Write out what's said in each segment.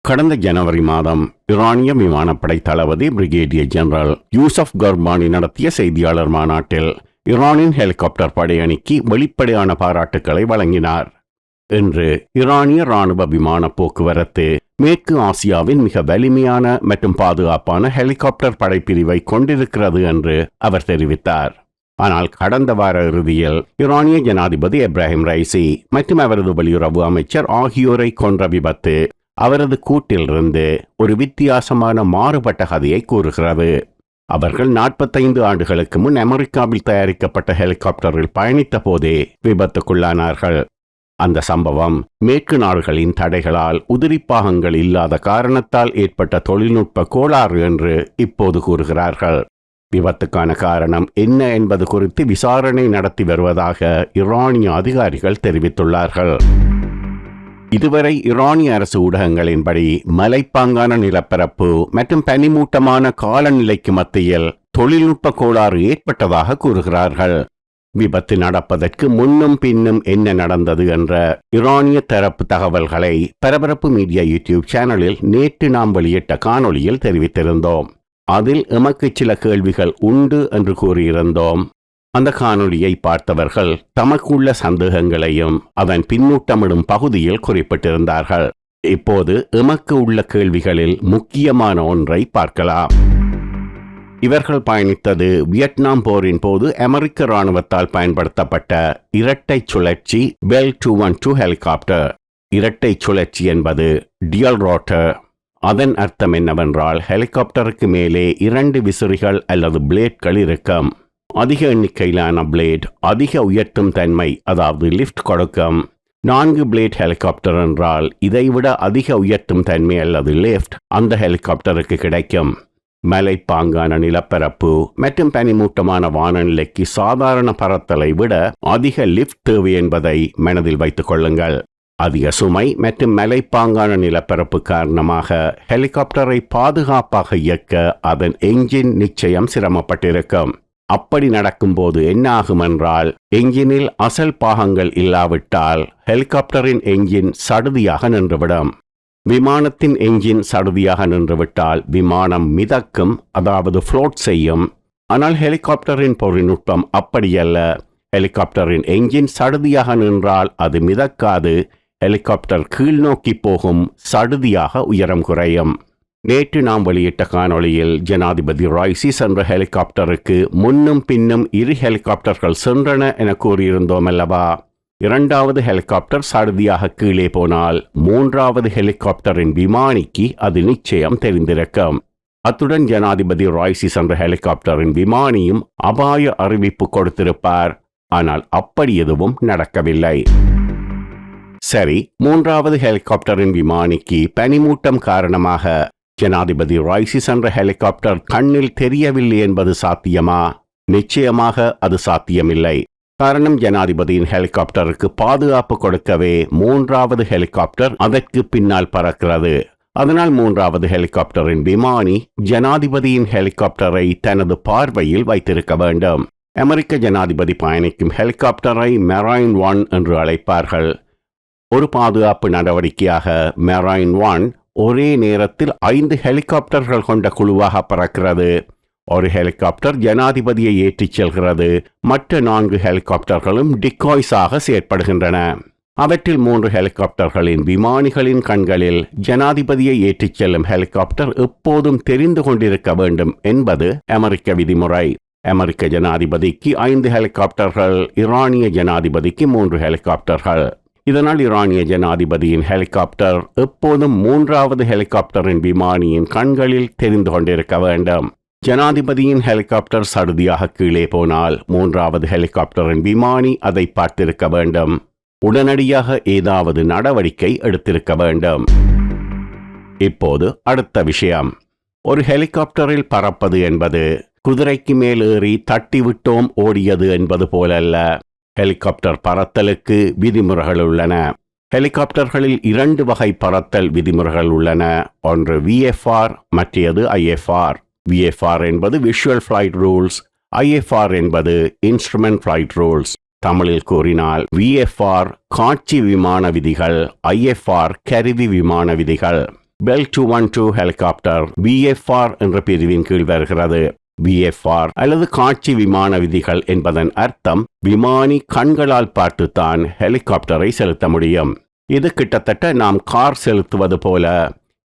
கடந்த ஜனவரி மாதம் ஈரானிய விமானப்படை தளபதி பிரிகேடியர் ஜெனரல் யூசப் கர்பானி நடத்திய செய்தியாளர் மாநாட்டில் ஈரானின் ஹெலிகாப்டர் படையணிக்கு வெளிப்படையான பாராட்டுக்களை வழங்கினார். இன்று ஈரானிய இராணுவ விமான போக்குவரத்து மேற்கு ஆசியாவின் மிக வலிமையான மற்றும் பாதுகாப்பான ஹெலிகாப்டர் படைப்பிரிவை கொண்டிருக்கிறது என்று அவர் தெரிவித்தார். ஆனால் கடந்த வார இறுதியில் ஈரானிய ஜனாதிபதி இப்ராஹிம் ரைசி மற்றும் அவரது வெளியுறவு அமைச்சர் ஆகியோரை கொன்ற விபத்து அவரது கூட்டிலிருந்து ஒரு வித்தியாசமான மாறுபட்ட கதையை கூறுகிறது. அவர்கள் 45 ஆண்டுகளுக்கு முன் அமெரிக்காவில் தயாரிக்கப்பட்ட ஹெலிகாப்டரில் பயணித்த போதே விபத்துக்குள்ளானார்கள். அந்த சம்பவம் மேற்கு நாடுகளின் தடைகளால் உதிரிப்பாகங்கள் இல்லாத காரணத்தால் ஏற்பட்ட தொழில்நுட்ப கோளாறு என்று இப்போது கூறுகிறார்கள். விபத்துக்கான காரணம் என்ன என்பது குறித்து விசாரணை நடத்தி வருவதாக ஈரானிய அதிகாரிகள் தெரிவித்துள்ளார்கள். இதுவரை ஈரானிய அரசு ஊடகங்களின்படி மலைப்பாங்கான நிலப்பரப்பு மற்றும் பனிமூட்டமான காலநிலைக்கு மத்தியில் தொழில்நுட்ப கோளாறு ஏற்பட்டதாக கூறுகிறார்கள். விபத்து நடப்பதற்கு முன்னும் பின்னும் என்ன நடந்தது என்ற ஈரானிய தரப்பு தகவல்களை பரபரப்பு மீடியா யூடியூப் சேனலில் நேற்று நாம் வெளியிட்ட காணொளியில் தெரிவித்திருந்தோம். அதில் எமக்கு சில கேள்விகள் உண்டு என்று கூறியிருந்தோம். அந்த காணொளியை பார்த்தவர்கள் தமக்குள்ள சந்தேகங்களையும் அதன் பின்னூட்டமிடும் பகுதியில் குறிப்பிட்டிருந்தார்கள். இப்போது எமக்கு உள்ள கேள்விகளில் முக்கியமான ஒன்றை பார்க்கலாம். இவர்கள் பயணித்தது வியட்நாம் போரின் போது அமெரிக்க இராணுவத்தால் பயன்படுத்தப்பட்ட இரட்டை சுழற்சி பெல் 212 ஹெலிகாப்டர். இரட்டை சுழற்சி என்பது டியல் ரோட்டர். அதன் அர்த்தம் என்னவென்றால் ஹெலிகாப்டருக்கு மேலே 2 விசிறிகள் அல்லது பிளேட்கள் இருக்கும். அதிக எண்ணிக்கையிலான பிளேட் அதிக உயர்த்தும் தன்மை, அதாவது லிஃப்ட் கொடுக்கும். 4 பிளேட் ஹெலிகாப்டர் என்றால் இதைவிட அதிக உயர்த்தும் தன்மை அல்லது லிஃப்ட் அந்த ஹெலிகாப்டருக்கு கிடைக்கும். மலைப்பாங்கான நிலப்பரப்பு மற்றும் பனிமூட்டமான வானநிலைக்கு சாதாரண பறத்தலை விட அதிக லிஃப்ட் தேவை என்பதை மனதில் வைத்துக் கொள்ளுங்கள். அதிக சுமை மற்றும் மலைப்பாங்கான நிலப்பரப்பு காரணமாக ஹெலிகாப்டரை பாதுகாப்பாக இயக்க அதன் என்ஜின் நிச்சயம் சிரமப்பட்டிருக்கும். அப்படி நடக்கும்போது என்ன ஆகும் என்றால், என்ஜினில் அசல் பாகங்கள் இல்லாவிட்டால் ஹெலிகாப்டரின் என்ஜின் சடுதியாக நின்றுவிடும். விமானத்தின் என்ஜின் சடுதியாக நின்றுவிட்டால் விமானம் மிதக்கும், அதாவது ஃப்ளோட் செய்யும். ஆனால் ஹெலிகாப்டரின் தொழில்நுட்பம் அப்படியல்ல. ஹெலிகாப்டரின் என்ஜின் சடுதியாக நின்றால் அது மிதக்காது. ஹெலிகாப்டர் கீழ் நோக்கி போகும், சடுதியாக உயரம் குறையும். நேற்று நாம் வெளியிட்ட காணொளியில் ஜனாதிபதி ராய்சி சென்ற ஹெலிகாப்டருக்கு முன்னும் பின்னும் 2 ஹெலிகாப்டர்கள் சென்றன என கூறியிருந்தோம் அல்லவா? 2வது ஹெலிகாப்டர் சடுதியாக கீழே போனால் 3வது ஹெலிகாப்டரின் விமானிக்கு அது நிச்சயம் தெரிந்திருக்கும். அத்துடன் ஜனாதிபதி ராய்சி சென்ற ஹெலிகாப்டரின் விமானியும் அபாய அறிவிப்பு கொடுத்திருப்பார். ஆனால் அப்படி எதுவும் நடக்கவில்லை. சரி, 3வது ஹெலிகாப்டரின் விமானிக்கு பனிமூட்டம் காரணமாக ஜனாதிபதி ராய்சி சென்ற ஹெலிகாப்டர் கண்ணில் தெரியவில்லை என்பது சாத்தியமா? நிச்சயமாக அது சாத்தியமில்லை. காரணம், ஜனாதிபதியின் ஹெலிகாப்டருக்கு பாதுகாப்பு கொடுக்கவே 3வது ஹெலிகாப்டர் அதற்கு பின்னால் பறக்கிறது. அதனால் 3வது ஹெலிகாப்டரின் விமானி ஜனாதிபதியின் ஹெலிகாப்டரை தனது பார்வையில் வைத்திருக்க வேண்டும். அமெரிக்க ஜனாதிபதி பயணிக்கும் ஹெலிகாப்டரை மெரைன் 1 என்று அழைப்பார்கள். ஒரு பாதுகாப்பு நடவடிக்கையாக மெரைன் 1 ஒரே நேரத்தில் 5 ஹெலிகாப்டர்கள் கொண்ட குழுவாக பறக்கிறது. ஒரு ஹெலிகாப்டர் ஜனாதிபதியை ஏற்றிச் செல்கிறது. மற்ற 4 ஹெலிகாப்டர்களும் டிகாய்ஸாக செயற்படுகின்றன. அவற்றில் 3 ஹெலிகாப்டர்களின் விமானிகளின் கண்களில் ஜனாதிபதியை ஏற்றிச் செல்லும் ஹெலிகாப்டர் எப்போதும் தெரிந்து கொண்டிருக்க வேண்டும் என்பது அமெரிக்க விதிமுறை. அமெரிக்க ஜனாதிபதிக்கு 5 ஹெலிகாப்டர்கள், ஈரானிய ஜனாதிபதிக்கு 3 ஹெலிகாப்டர்கள். இதனால் ஈரானிய ஜனாதிபதியின் ஹெலிகாப்டர் எப்போதும் 3வது ஹெலிகாப்டரின் விமானியின் கண்களில் தெரிந்து கொண்டிருக்க வேண்டும். ஜனாதிபதியின் ஹெலிகாப்டர் சடுதியாக கீழே போனால் 3வது ஹெலிகாப்டரின் விமானி அதை பார்த்திருக்க வேண்டும். உடனடியாக ஏதாவது நடவடிக்கை எடுத்திருக்க வேண்டும். இப்போது அடுத்த விஷயம். ஒரு ஹெலிகாப்டரில் பறப்பது என்பது குதிரைக்கு மேல் ஏறி தட்டிவிட்டோம் ஓடியது என்பது போலல்ல. ஹெலிகாப்டர் பறத்தலுக்கு விதிமுறைகள் உள்ளன. ஹெலிகாப்டர்களில் 2 வகை பறத்தல் விதிமுறைகள் உள்ளன. ஒன்று VFR, மற்றது IFR. VFR என்பது விஷுவல் ஃப்ளைட் ரூல்ஸ், IFR என்பது இன்ஸ்ட்ருமெண்ட் ஃப்ளைட் ரூல்ஸ். தமிழில் கூறினால் VFR காட்சி விமான விதிகள், IFR கருவி விமான விதிகள். பெல் 212 ஹெலிகாப்டர் VFR என்ற பிரிவின் கீழ் வருகிறது. VFR அல்லது காட்சி விமான விதிகள் என்பதன் அர்த்தம் விமானி கண்களால் பார்த்துத்தான் ஹெலிகாப்டரை செலுத்த முடியும். இது கிட்டத்தட்ட நாம் கார் செலுத்துவது போல.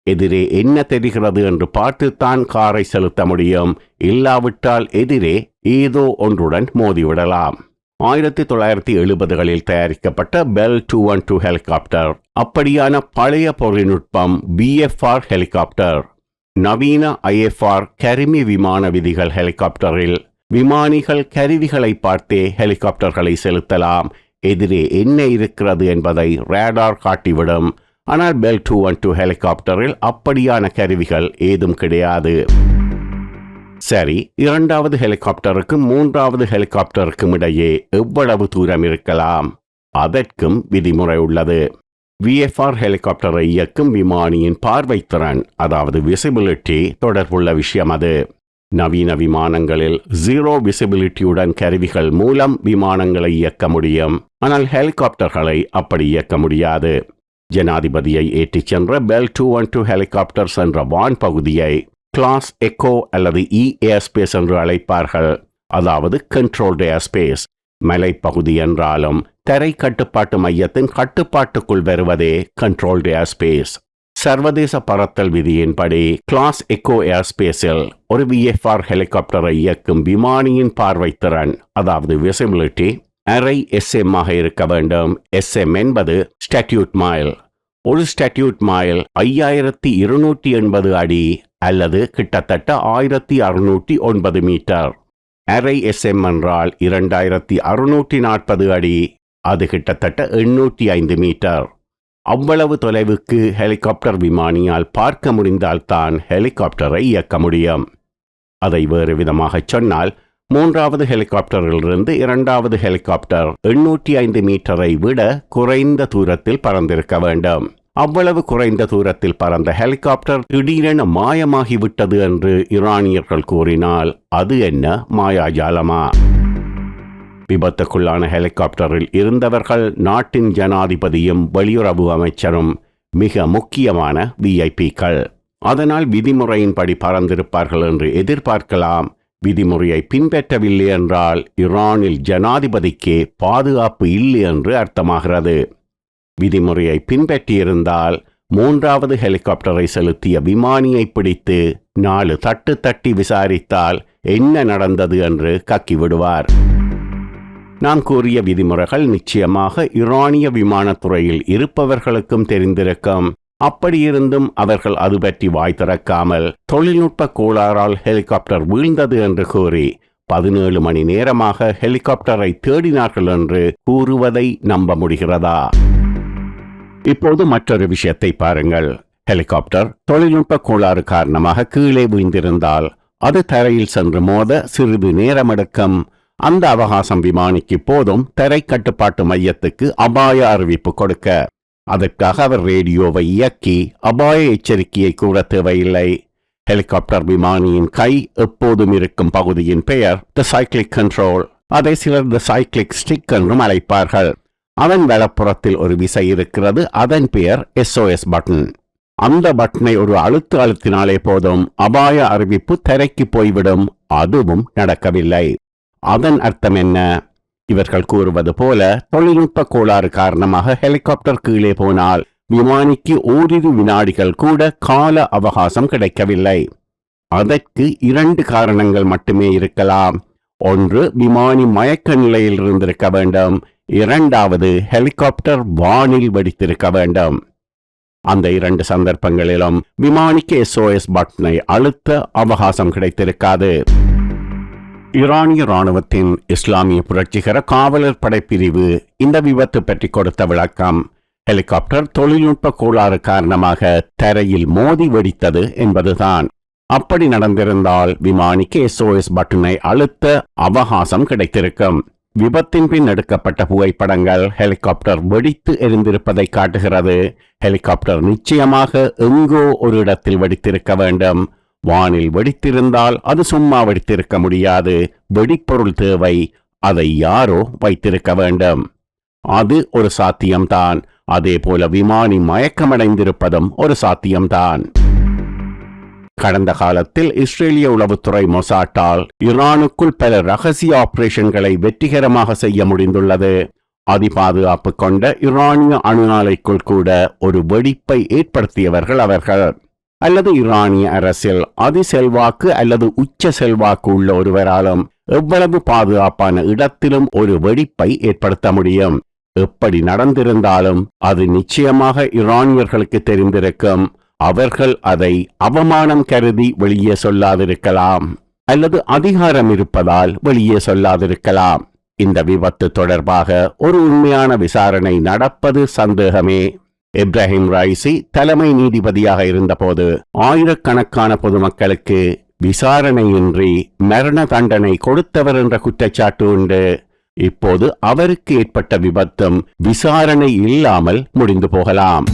எதிரே என்ன தெரிகிறது என்று பார்த்துத்தான் காரை செலுத்த முடியும். இல்லாவிட்டால் எதிரே ஏதோ ஒன்றுடன் மோதிவிடலாம். 1970களில் தயாரிக்கப்பட்ட பெல் 212 ஹெலிகாப்டர் அப்படியான பழைய தொழில்நுட்பம் VFR ஹெலிகாப்டர். நவீன IFR கருமி விமான விதிகள் ஹெலிகாப்டரில் விமானிகள் கருவிகளை பார்த்தே ஹெலிகாப்டர்களை செலுத்தலாம். எதிரே என்ன இருக்கிறது என்பதை ரேடார் காட்டிவிடும். ஆனால் பெல் 212 ஹெலிகாப்டரில் அப்படியான கருவிகள் ஏதும் கிடையாது. சரி, இரண்டாவது ஹெலிகாப்டருக்கும் மூன்றாவது ஹெலிகாப்டருக்கும் இடையே எவ்வளவு தூரம் இருக்கலாம்? அதற்கும் விதிமுறை உள்ளது. VFR ஹெலிகாப்டரை இயக்கும் விமானியின் பார்வைத்திறன், அதாவது விசிபிலிட்டி தொடர்புள்ள விஷயம் அது. நவீன விமானங்களில் 0 விசிபிலிட்டியுடன் கருவிகள் மூலம் விமானங்களை இயக்க முடியும். ஆனால் ஹெலிகாப்டர்களை அப்படி இயக்க முடியாது. ஜனாதிபதியை ஏற்றிச் சென்ற பெல் 212 ஹெலிகாப்டர் சென்ற வான் பகுதியை கிளாஸ் எக்கோ அல்லது ஏர்ஸ்பேஸ் என்று அழைப்பார்கள். அதாவது கண்ட்ரோல்டு ஏர்ஸ்பேஸ். மலைப்பகுதி என்றாலும் தரை கட்டுப்பாட்டு மையத்தின் கட்டுப்பாட்டுக்குள் வருவதே கண்ட்ரோல்டு ஏர்ஸ்பேஸ். சர்வதேச பறத்தல் விதியின்படி கிளாஸ் எக்கோ ஏர்ஸ்பேஸில் ஒரு VFR ஹெலிகாப்டரை இயக்கும் விமானியின் பார்வைத்திறன், அதாவது விசிபிலிட்டி, அரை SM ஆக இருக்க வேண்டும். SM என்பது ஸ்டாட்யூட் மைல். ஒரு ஸ்டாட்யூட் மைல் 5280 அடி அல்லது கிட்டத்தட்ட 1609 மீட்டர். அரை SM என்றால் 2640 அடி. அது கிட்டத்தட்ட 805 மீட்டர். அவ்வளவு தொலைவுக்கு ஹெலிகாப்டர் விமானியால் பார்க்க முடிந்தால்தான் ஹெலிகாப்டரை இயக்க முடியும். அதை வேறு விதமாக சொன்னால், மூன்றாவது ஹெலிகாப்டரிலிருந்து இரண்டாவது ஹெலிகாப்டர் 805 மீட்டரை விட குறைந்த தூரத்தில் பறந்திருக்க வேண்டும். அவ்வளவு குறைந்த தூரத்தில் பறந்த ஹெலிகாப்டர் திடீரென மாயமாகிவிட்டது என்று ஈரானியர்கள் கூறினால் அது என்ன மாயாஜாலமா? விபத்துக்குள்ளான ஹெலிகாப்டரில் இருந்தவர்கள் நாட்டின் ஜனாதிபதியும் வெளியுறவு அமைச்சரும் மிக முக்கியமான VIPக்கள். அதனால் விதிமுறையின்படி பறந்திருப்பார்கள் என்று எதிர்பார்க்கலாம். விதிமுறையை பின்பற்றவில்லை என்றால் ஈரானில் ஜனாதிபதிக்கே பாதுகாப்பு இல்லை என்று அர்த்தமாகிறது. விதிமுறையை பின்பற்றியிருந்தால் மூன்றாவது ஹெலிகாப்டரை செலுத்திய விமானியை பிடித்து 4 தட்டு தட்டி விசாரித்தால் என்ன நடந்தது என்று கக்கிவிடுவார். நாம் கூறிய விதிமுறைகள் நிச்சயமாக ஈரானிய விமானத்துறையில் இருப்பவர்களுக்கும் தெரிந்திருக்கும். அப்படியிருந்தும் அவர்கள் அது பற்றி வாய் திறக்காமல் தொழில்நுட்ப கோளாறால் ஹெலிகாப்டர் வீழ்ந்தது என்று கூறி 17 மணி நேரமாக ஹெலிகாப்டரை தேடினார்கள் என்று கூறுவதை நம்ப முடிகிறதா? இப்போது மற்றொரு விஷயத்தை பாருங்கள். ஹெலிகாப்டர் தொழில்நுட்ப கோளாறு காரணமாக கீழே வீழ்ந்திருந்தால் அது தரையில் சென்று மோத சிறிது நேரமெடுக்கும். அந்த அவகாசம் விமானிக்கு போதும் தரை கட்டுப்பாட்டு மையத்துக்கு அபாய அறிவிப்பு கொடுக்க. அதற்காக அவர் ரேடியோவை இயக்கி அபாய எச்சரிக்கையை கூற தேவையில்லை. ஹெலிகாப்டர் விமானியின் கை எப்போதும் இருக்கும் பகுதியின் பெயர் தி சைக்ளிக் கண்ட்ரோல். அதை சிலர் தி சைக்ளிக் ஸ்டிக் என்றும் அழைப்பார்கள். அதன் வலப்புறத்தில் ஒரு விசை இருக்கிறது. அதன் பெயர் SOS பட்டன். அந்த பட்டனை ஒரு அழுத்தினாலே போதும் அபாய அறிவிப்பு தரைக்கு போய்விடும். அதுவும் நடக்கவில்லை. அதன் அர்த்தம் என்ன? இவர்கள் கூறுவது போல தொழில்நுட்ப கோளாறு காரணமாக ஹெலிகாப்டர் கீழே போனால் விமானிக்கு ஓரிரு வினாடிகள் கூட கால அவகாசம் கிடைக்கவில்லை. அதற்கு 2 காரணங்கள் மட்டுமே இருக்கலாம். ஒன்று, விமானி மயக்க நிலையில் இருந்திருக்க வேண்டும். இரண்டாவது, ஹெலிகாப்டர் வானில் வெடித்திருக்க வேண்டும். அந்த 2 சந்தர்ப்பங்களிலும் விமானிக்கு SOS பட்டனை அழுத்த அவகாசம் கிடைத்திருக்காது. ஈரானிய இராணுவத்தின் இஸ்லாமிய புரட்சிகர காவலர் படைப்பிரிவு இந்த விபத்து பற்றி கொடுத்த விளக்கம் ஹெலிகாப்டர் தொழில்நுட்ப கோளாறு காரணமாக தரையில் மோதி வெடித்தது என்பதுதான். அப்படி நடந்திருந்தால் விமானிக்கு SOS பட்டனை அழுத்த அவகாசம் கிடைத்திருக்கும். விபத்தின் பின் எடுக்கப்பட்ட புகைப்படங்கள் ஹெலிகாப்டர் வெடித்து எரிந்திருப்பதை காட்டுகிறது. ஹெலிகாப்டர் நிச்சயமாக எங்கோ ஒரு இடத்தில் வெடித்திருக்க வேண்டும். வானில் வெடித்திருந்தால் அது சும்மா வெடித்திருக்க முடியாது. வெடிப்பொருள் தேவை. அதை யாரோ வைத்திருக்க வேண்டும். அது ஒரு சாத்தியம்தான். அதேபோல விமானி மயக்கமடைந்திருப்பதும் ஒரு சாத்தியம்தான். கடந்த காலத்தில் இஸ்ரேலிய உளவுத்துறை மொசாட்டால் ஈரானுக்குள் பல ரகசிய ஆபரேஷன்களை வெற்றிகரமாக செய்ய முடிந்துள்ளது. அதிபாதுகாப்பு கொண்ட ஈரானிய அணு ஆலைக்குள் கூட ஒரு வெடிப்பை ஏற்படுத்தியவர்கள் அவர்கள். அல்லது ஈரானிய அரசில் அதிசெல்வாக்கு அல்லது உச்ச செல்வாக்கு உள்ள ஒருவராலும் எவ்வளவு பாதுகாப்பான இடத்திலும் ஒரு வெடிப்பை ஏற்படுத்த முடியும். எப்படி நடந்திருந்தாலும் அது நிச்சயமாக ஈரானியர்களுக்கு தெரிந்திருக்கும். அவர்கள் அதை அவமானம் கருதி வெளியே சொல்லாதிருக்கலாம், அல்லது அதிகாரம் இருப்பதால் வெளியே சொல்லாதிருக்கலாம். இந்த விபத்து தொடர்பாக ஒரு உண்மையான விசாரணை நடப்பது சந்தேகமே. இப்ராஹிம் ரைசி தலைமை நீதிபதியாக இருந்தபோது ஆயிரக்கணக்கான பொதுமக்களுக்கு விசாரணையின்றி மரண தண்டனை கொடுத்தவர் என்ற குற்றச்சாட்டு உண்டு. இப்போது அவருக்கு ஏற்பட்ட விபத்தும் விசாரணை இல்லாமல் முடிந்து போகலாம்.